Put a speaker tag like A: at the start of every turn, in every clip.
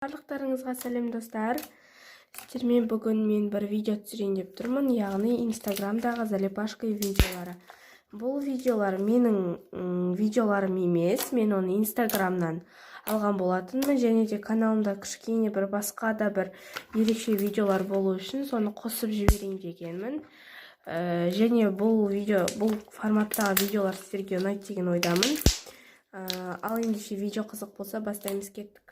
A: Барлықтарыңызға сәлем достар. Сіздермен бүгін мен бір видео түсірейін деп тұрмын, яғни Инстаграмдағы залипашка видеолары. Бұл видеолар менің видеоларым емес, мен оны Инстаграмнан алған болатынмын, және де каналымда кішкене бір басқа да бір ерекше видеолар болу үшін соны қосып жіберейін дегенмін. Және бұл форматтағы видеолар сіздерге ұнайды деген ойдамын. Ал ендеше видео қызық болса бастаймыз, кеттік.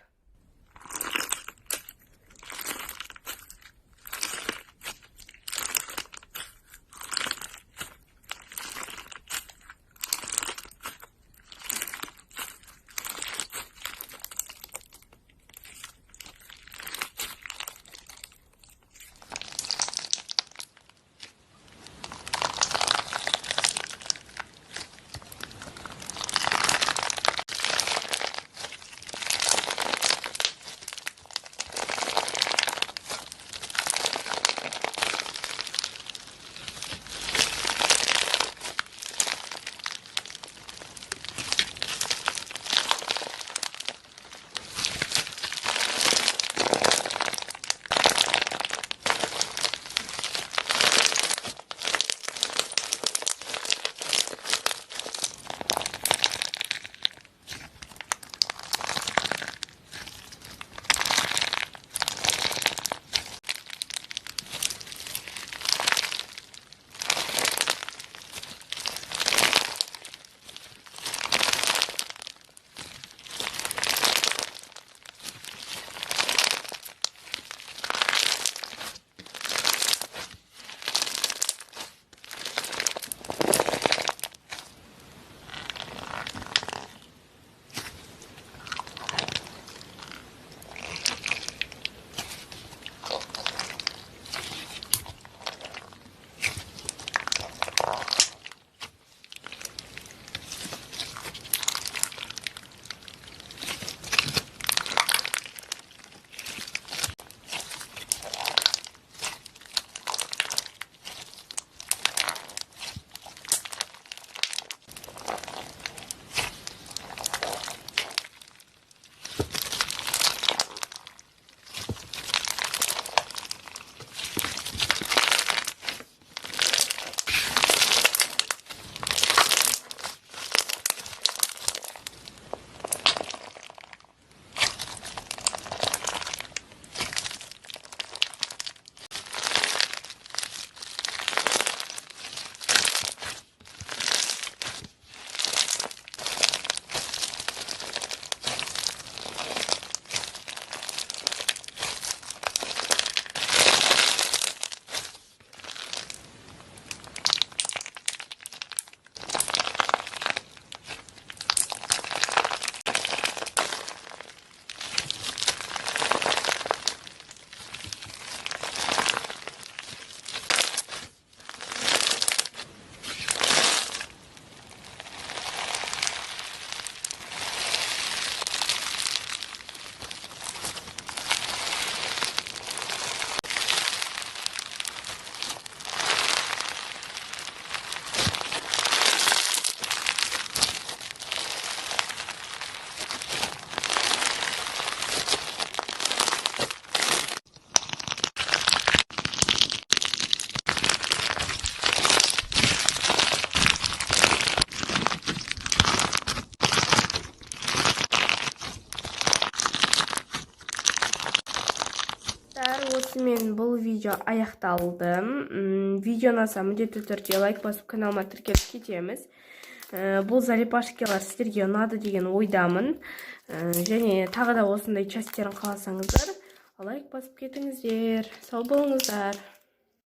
A: Осымен бұл видео аяқталды. Видео ұнаса міндетті түрде лайк басып каналыма тіркеліп кетеміз. Бұл залипашкалар сіздерге ұнады деген ойдамын. Және тағы да осындай частерін қаласаңыздар лайк басып кетіңіздер. Сау болыңыздар.